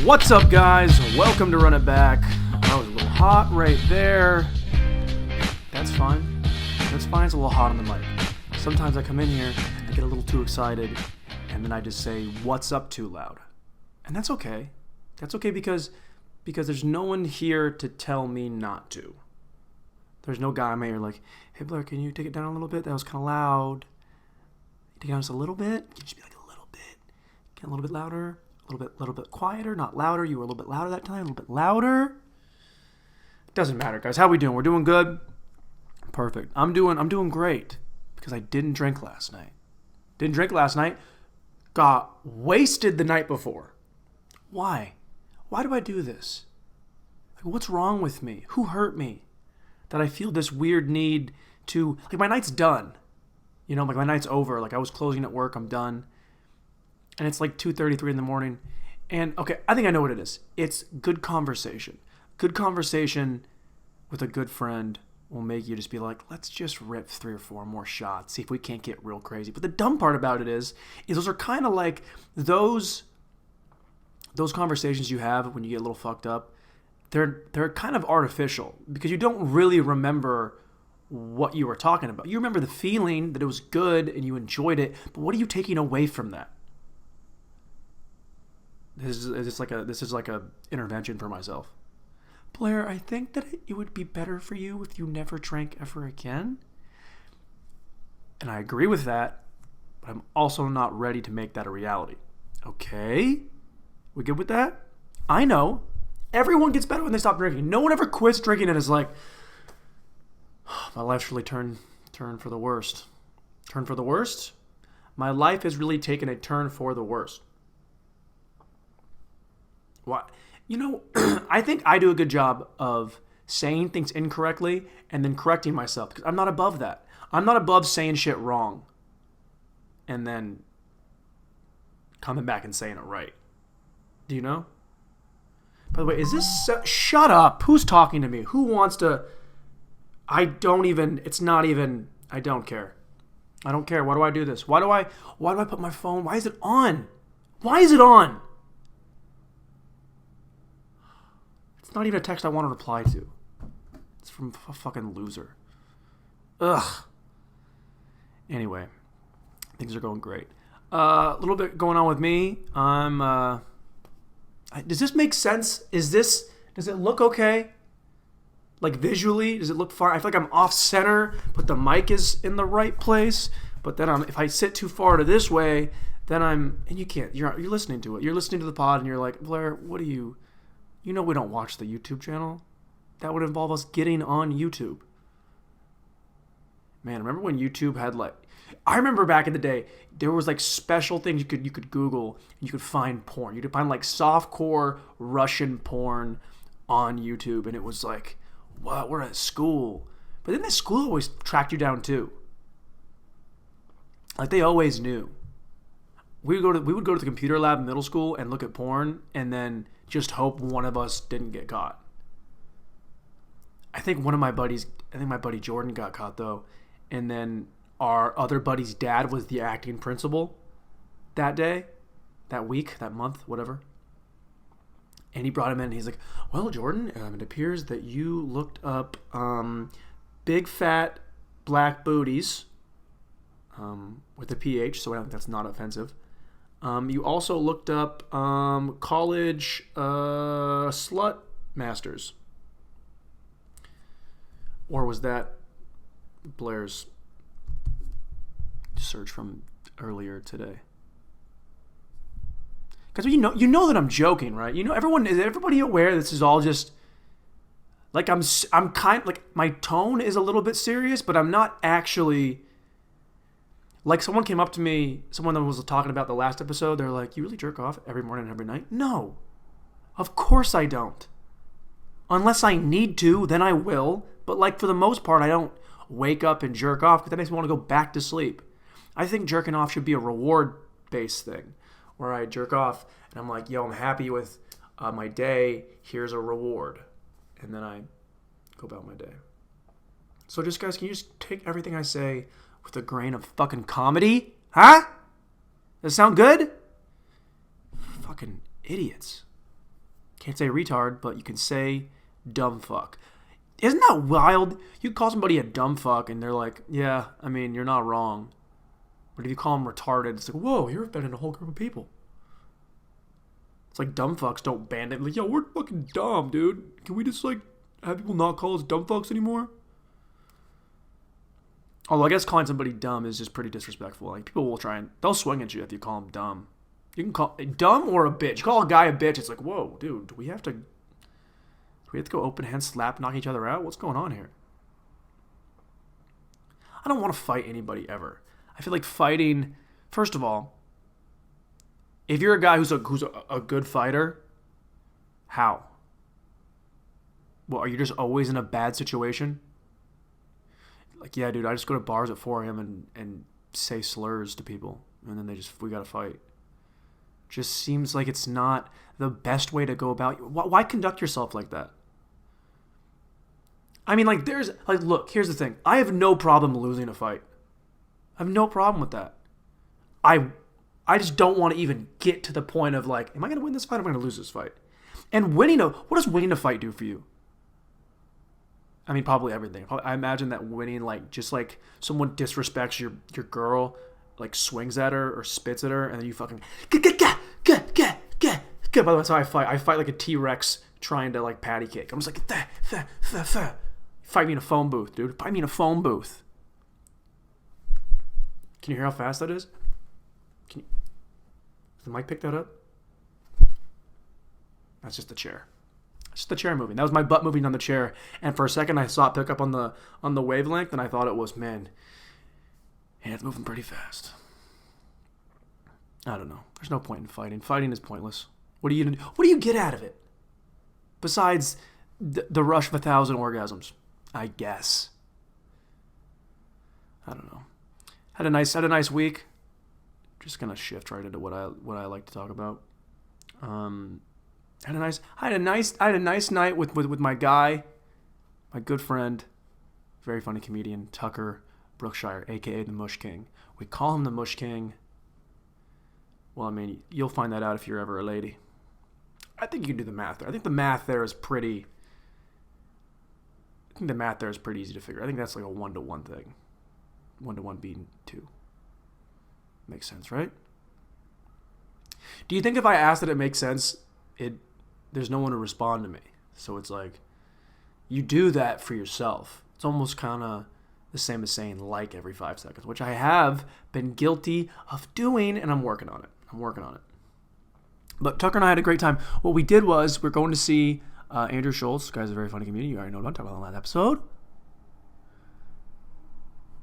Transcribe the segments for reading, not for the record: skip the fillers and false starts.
What's up, guys? Welcome to Run It Back. I was a little hot right there. That's fine. That's fine. It's a little hot on the mic. Sometimes I come in here, I get a little too excited, and then I just say, "What's up?" too loud. And that's okay. That's okay because there's no one here to tell me not to. There's no guy in my ear like, "Hey, Blair, can you take it down a little bit? That was kind of loud. Take it down just a little bit? Can you just be like a little bit? Get a little bit louder? A little bit quieter, not louder. You were a little bit louder that time, a little bit louder." It doesn't matter, guys. How we doing? We're doing good. Perfect. I'm doing great because I didn't drink last night. Got wasted the night before. Why? Why do I do this? Like, what's wrong with me? Who hurt me? That I feel this weird need to, like, my night's done. You know, like, my night's over. Like, I was closing at work. I'm done. And it's like 2:33 in the morning. And, okay, I think I know what it is. It's good conversation. Good conversation with a good friend will make you just be like, let's just rip 3 or 4 more shots, see if we can't get real crazy. But the dumb part about it is those are kind of like those conversations you have when you get a little fucked up. They're kind of artificial because you don't really remember what you were talking about. You remember the feeling that it was good and you enjoyed it, but what are you taking away from that? This is like a intervention for myself. Blair, I think that it would be better for you if you never drank ever again. And I agree with that, but I'm also not ready to make that a reality. Okay? We good with that? I know. Everyone gets better when they stop drinking. No one ever quits drinking and is like, oh, my life's really turned for the worst. Turn for the worst? My life has really taken a turn for the worst. Why? You know, I think I do a good job of saying things incorrectly and then correcting myself because I'm not above that. I'm not above saying shit wrong and then coming back and saying it right. Do you know? By the way, is this... shut up. Who's talking to me? Who wants to... I don't care. I don't care. Why do I do this? Why do I put my phone... Why is it on? Why is it on? It's not even a text I want to reply to. It's from a fucking loser. Ugh. Anyway, things are going great. A little bit going on with me. Does this make sense? Does it look okay? Like visually, does it look fine? I feel like I'm off center, but the mic is in the right place. But then if I sit too far to this way, then and you can't. You're listening to it. You're listening to the pod, and you're like, Blair, what are you? You know we don't watch the YouTube channel. That would involve us getting on YouTube. Man, remember when YouTube had I remember back in the day, there was special things you could Google and you could find porn. You could find softcore Russian porn on YouTube, and it was like, what? We're at school. But then the school always tracked you down too. Like they always knew. We would go to the computer lab in middle school and look at porn and then just hope one of us didn't get caught. I think my buddy Jordan got caught though, and then our other buddy's dad was the acting principal that day, that week, that month, whatever. And he brought him in and he's like, well, Jordan, it appears that you looked up big fat black booties with a PH, so I think that's not offensive. You also looked up college slut masters. Or was that Blair's search from earlier today? Because you know that I'm joking, right? You know, is everybody aware this is all just like I'm kind like my tone is a little bit serious, but I'm not actually. Like someone came up to me, someone that was talking about the last episode, they're like, you really jerk off every morning and every night? No. Of course I don't. Unless I need to, then I will. But for the most part, I don't wake up and jerk off because that makes me want to go back to sleep. I think jerking off should be a reward-based thing where I jerk off and I'm like, yo, I'm happy with my day. Here's a reward. And then I go about my day. So just guys, can you just take everything I say with a grain of fucking comedy? Huh? Does it sound good? Fucking idiots. Can't say retard, but you can say dumb fuck. Isn't that wild? You call somebody a dumb fuck and they're like, yeah, I mean, you're not wrong. But if you call them retarded, it's like, whoa, you're offending a whole group of people. It's like dumb fucks don't ban it. Like, yo, we're fucking dumb, dude. Can we just, like, have people not call us dumb fucks anymore? Although I guess calling somebody dumb is just pretty disrespectful. Like, people will try and, they'll swing at you if you call them dumb. You can call dumb or a bitch. You call a guy a bitch, it's like, whoa, dude, do we have to go open hand slap, knock each other out? What's going on here? I don't want to fight anybody ever. I feel like fighting, first of all, if you're a guy who's a good fighter, how? Well, are you just always in a bad situation? Like, yeah, dude, I just go to bars at 4 a.m. and say slurs to people, and then we gotta fight. Just seems like it's not the best way to go about. Why conduct yourself like that? I mean, like, look, here's the thing. I have no problem losing a fight. I have no problem with that. I just don't want to even get to the point of, like, am I going to win this fight or am I going to lose this fight? And what does winning a fight do for you? I mean, probably everything. I imagine that winning, like, just like someone disrespects your girl, like swings at her or spits at her, and then you fucking get. By the way, that's how I fight. I fight like a T-Rex trying to, like, patty cake. I'm just like, fight me in a phone booth, dude. Fight me in a phone booth. Can you hear how fast that is? Does the mic pick that up? That's just the chair. It's just the chair moving. That was my butt moving on the chair. And for a second, I saw it pick up on the wavelength, and I thought it was, man, it's moving pretty fast. I don't know. There's no point in fighting. Fighting is pointless. What do you get out of it? Besides the rush of 1,000 orgasms, I guess. I don't know. Had a nice week. Just gonna shift right into what I like to talk about. I had a nice night with my guy, my good friend, very funny comedian Tucker Brookshire, aka the Mush King. We call him the Mush King. Well, I mean, you'll find that out if you're ever a lady. I think you can do the math there. I think the math there is pretty easy to figure. I think that's like a 1-to-1 thing. 1-to-1 being 2. Makes sense, right? Do you think if I asked that it makes sense, there's no one to respond to me? So it's like, you do that for yourself. It's almost kind of the same as saying like every 5 seconds, which I have been guilty of doing, and I'm working on it. But Tucker and I had a great time. What we did was we're going to see Andrew Schultz. This guy's a very funny comedian. You already know what I'm talking about on that episode.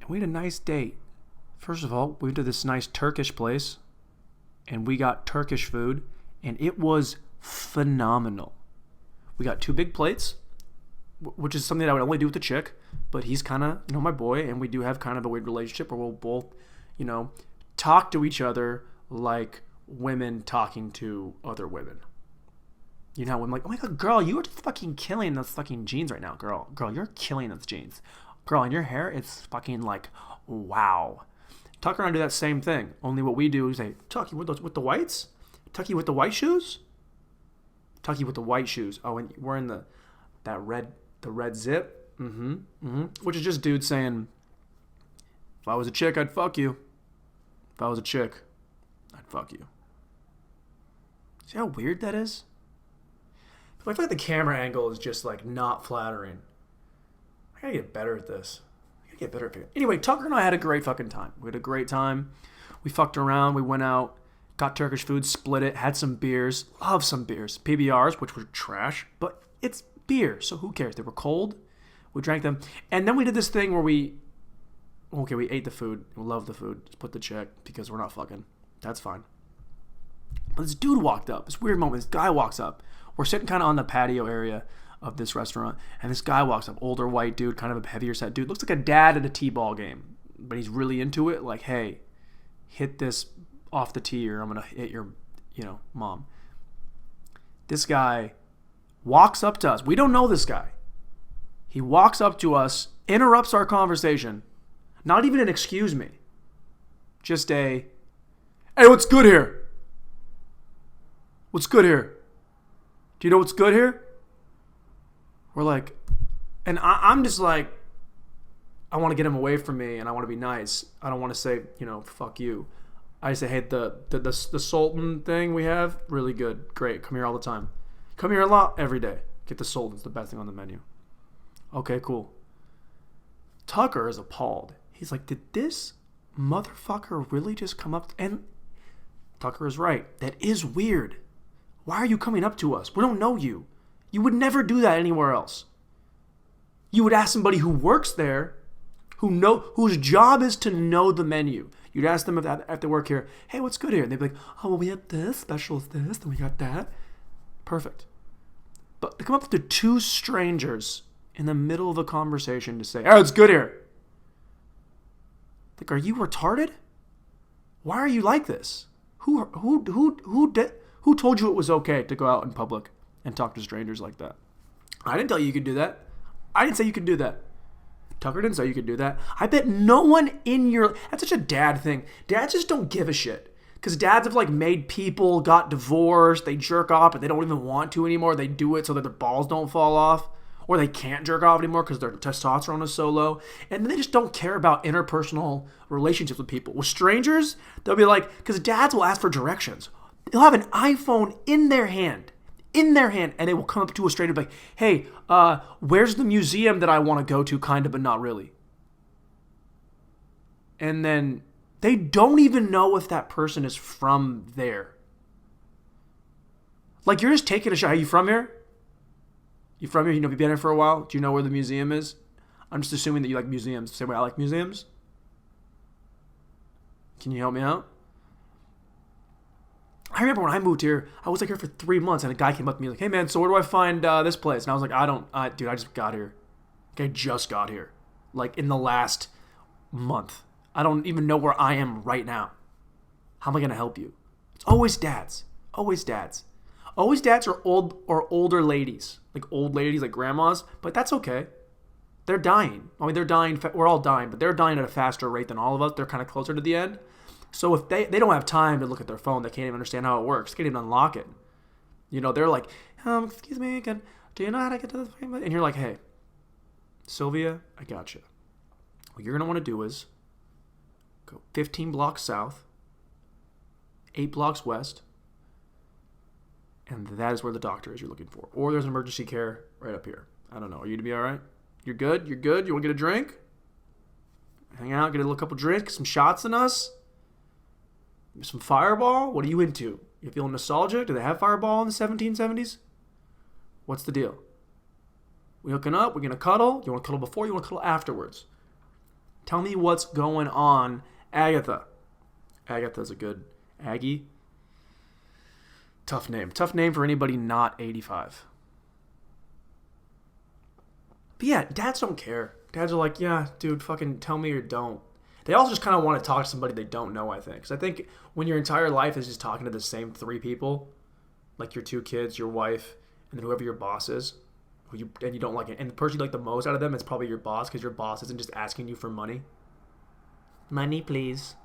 And we had a nice date. First of all, we went to this nice Turkish place, and we got Turkish food, and it was phenomenal. We got 2 big plates, which is something that I would only do with a chick, but he's kind of, my boy, and we do have kind of a weird relationship where we'll both, talk to each other like women talking to other women. I'm like, oh my God, girl, you are just fucking killing those fucking jeans right now, girl, you're killing those jeans. Girl, and your hair is fucking like, wow. Tucker and I do that same thing. Only what we do is say, Tucky with the whites? Tucky with the white shoes? Tucky with the white shoes. Oh, and we're in the red zip. Which is just dudes saying, if I was a chick, I'd fuck you. If I was a chick, I'd fuck you. See how weird that is? I feel like the camera angle is just like not flattering. I gotta get better at this. Anyway, Tucker and I had a great fucking time. We had a great time. We fucked around. We went out, got Turkish food, split it, had some beers. Love some beers. PBRs, which were trash, but it's beer, so who cares? They were cold. We drank them. And then we did this thing where we ate the food. We loved the food. Split the check because we're not fucking. That's fine. But this dude walked up. This weird moment. This guy walks up. We're sitting kind of on the patio area of this restaurant, and this guy walks up, older white dude, kind of a heavier set dude, looks like a dad at a t-ball game, but he's really into it, like, hey, hit this off the tee or I'm gonna hit your mom. This guy walks up to us. We don't know this guy. He walks up to us, interrupts our conversation, not even an excuse me, just a, hey, what's good here? Do you know what's good here? We're like, and I'm just like, I want to get him away from me, and I want to be nice. I don't want to say, fuck you. I say, hey, the Sultan thing we have, really good, great. Come here all the time. Come here a lot, every day. Get the Sultan. It's the best thing on the menu. Okay, cool. Tucker is appalled. He's like, did this motherfucker really just come up? And Tucker is right. That is weird. Why are you coming up to us? We don't know you. You would never do that anywhere else. You would ask somebody who works there, whose job is to know the menu. You'd ask them if they work here, hey, what's good here? And they'd be like, oh, well, we have this, special is this, and we got that. Perfect. But to come up to two strangers in the middle of a conversation to say, oh, it's good here. Like, are you retarded? Why are you like this? Who told you it was okay to go out in public and talk to strangers like that? I didn't tell you could do that. I didn't say you could do that. Tucker didn't say you could do that. I bet no one in your... That's such a dad thing. Dads just don't give a shit. Because dads have made people, got divorced, they jerk off, but they don't even want to anymore. They do it so that their balls don't fall off. Or they can't jerk off anymore because their testosterone is so low. And they just don't care about interpersonal relationships with people. With strangers, they'll be like... Because dads will ask for directions. They'll have an iPhone in their hand, and they will come up to a stranger and be like, hey, where's the museum that I want to go to, kind of, but not really? And then they don't even know if that person is from there. Like, you're just taking a shot. Are you from here? You from here? You've been here for a while? Do you know where the museum is? I'm just assuming that you like museums. Same way I like museums. Can you help me out? I remember when I moved here, I was here for 3 months, and a guy came up to me like, hey man, so where do I find this place? And I was like, dude, I just got here. I just got here. In the last month. I don't even know where I am right now. How am I going to help you? It's always dads. Always dads. Always dads or older ladies. Old ladies, like grandmas. But that's okay. They're dying. I mean, they're dying. We're all dying, but they're dying at a faster rate than all of us. They're kind of closer to the end. So if they don't have time to look at their phone, they can't even understand how it works. They can't even unlock it. They're like, excuse me, do you know how to get to the thing? And you're like, hey, Sylvia, I got you. What you're going to want to do is go 15 blocks south, 8 blocks west, and that is where the doctor is you're looking for. Or there's emergency care right up here. I don't know. Are you to be all right? You're good? You're good? You want to get a drink? Hang out, get a little couple drinks, some shots in us? Some Fireball? What are you into? You feeling nostalgic? Do they have Fireball in the 1770s? What's the deal? We hooking up? We gonna cuddle? You want to cuddle before? You want to cuddle afterwards? Tell me what's going on, Agatha. Agatha's a good Aggie. Tough name. Tough name for anybody not 85. But yeah, dads don't care. Dads are like, yeah, dude, fucking tell me or don't. They also just kind of want to talk to somebody they don't know, I think. Because I think when your entire life is just talking to the same 3 people, like your 2 kids, your wife, and then whoever your boss is, and you don't like it, and the person you like the most out of them is probably your boss, because your boss isn't just asking you for money. Money, please.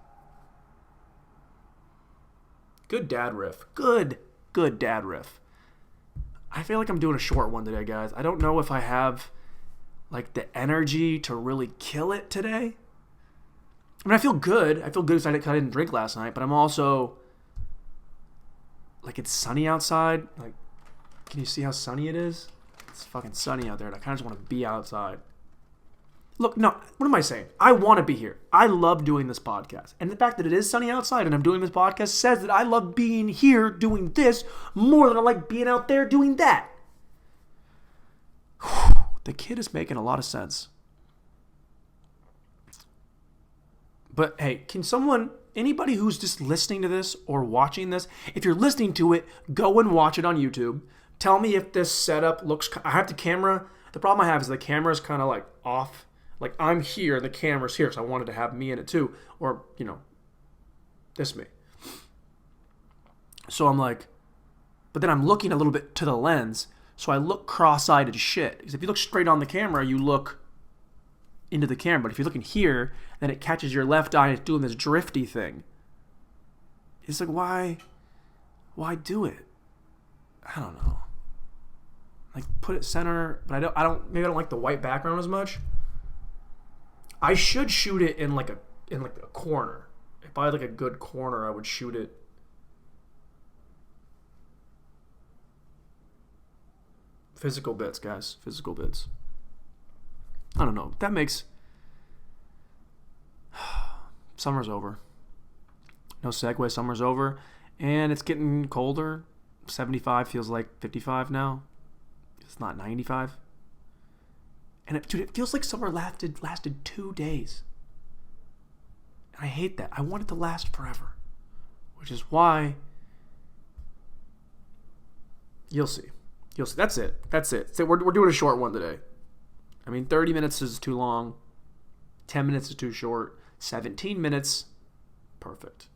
Good dad riff. Good dad riff. I feel like I'm doing a short one today, guys. I don't know if I have, the energy to really kill it today. I mean, I feel good. I feel good because I didn't drink last night, but I'm also, it's sunny outside. Can you see how sunny it is? It's fucking sunny out there, and I kind of just want to be outside. Look, no, what am I saying? I want to be here. I love doing this podcast. And the fact that it is sunny outside and I'm doing this podcast says that I love being here doing this more than I like being out there doing that. The kid is making a lot of sense. But hey, can anybody who's just listening to this or watching this, if you're listening to it, go and watch it on YouTube. Tell me if this setup looks, I have the camera, the problem I have is the camera is kind of off. I'm here and the camera's here, so I wanted to have me in it too. Or, this me. So I'm but then I'm looking a little bit to the lens, so I look cross-eyed as shit. Because if you look straight on the camera, you look into the camera. But if you're looking here, then it catches your left eye and it's doing this drifty thing. It's why do it? I don't know. Like put it center, but maybe I don't like the white background as much. I should shoot it in like a corner. If I had like a good corner, I would shoot it. Physical bits, guys. Physical bits. I don't know. That makes... Summer's over. No segue. Summer's over. And it's getting colder. 75 feels like 55 now. It's not 95. And it feels like summer lasted 2 days. And I hate that. I want it to last forever. Which is why... You'll see. That's it. So we're doing a short one today. I mean, 30 minutes is too long. 10 minutes is too short. 17 minutes, perfect.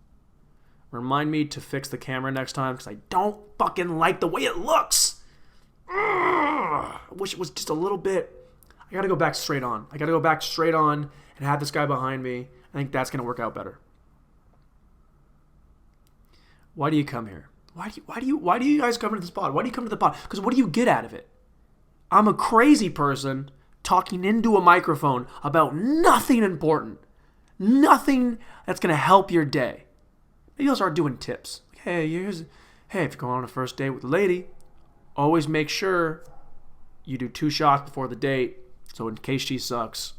Remind me to fix the camera next time because I don't fucking like the way it looks. I wish it was just a little bit. I got to go back straight on. And have this guy behind me. I think that's going to work out better. Why do you come here? Why do you guys come to this pod? Why do you come to the pod? Because what do you get out of it? I'm a crazy person talking into a microphone about nothing important. Nothing that's going to help your day. Maybe I'll start doing tips. Hey, if you're going on a first date with a lady, always make sure you do 2 shots before the date. So in case she sucks,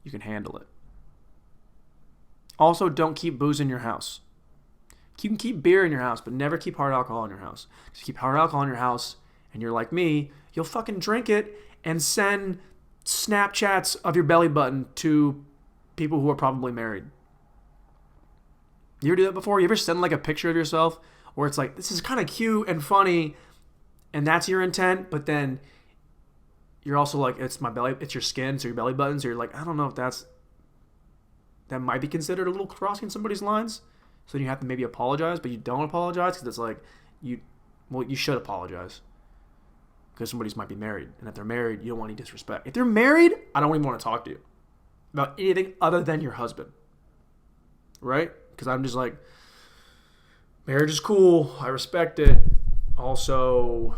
you can handle it. Also, don't keep booze in your house. You can keep beer in your house, but never keep hard alcohol in your house. If you keep hard alcohol in your house, and you're like me, you'll fucking drink it and send Snapchats of your belly button to people who are probably married. You ever do that before? You ever send like a picture of yourself where it's like, this is kind of cute and funny, and that's your intent, but then you're also like, it's your skin, so your belly button, so you're like, I don't know if that might be considered a little crossing somebody's lines. So you have to maybe apologize, but you don't apologize because it's like, you should apologize. Because somebody's might be married. And if they're married, you don't want any disrespect. If they're married, I don't even want to talk to you about anything other than your husband. Right? Because I'm just like, marriage is cool. I respect it. Also,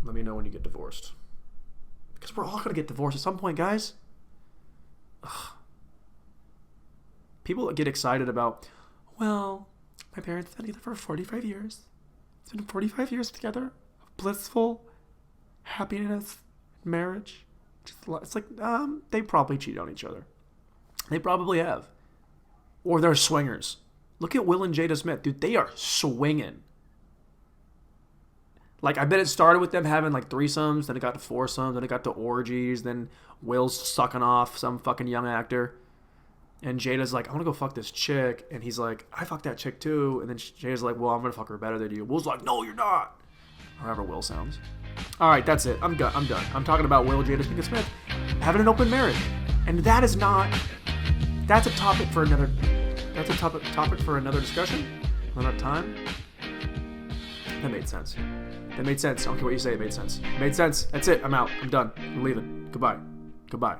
let me know when you get divorced. Because we're all going to get divorced at some point, guys. Ugh. People get excited about... Well, my parents have been together for 45 years. It's been 45 years together of blissful happiness, marriage. It's like, they probably cheat on each other. They probably have. Or they're swingers. Look at Will and Jada Smith. Dude, they are swinging. Like, I bet it started with them having, like, threesomes, then it got to foursomes, then it got to orgies, then Will's sucking off some fucking young actor. And Jada's like, I want to go fuck this chick. And he's like, I fucked that chick too. And then Jada's like, well, I'm going to fuck her better than you. Will's like, no, you're not. However Will sounds. All right, that's it. I'm done. I'm talking about Will, Jada Smith having an open marriage. And that's a topic for another discussion. Another time. That made sense. I don't care what you say. It made sense. That's it. I'm out. I'm done. I'm leaving. Goodbye.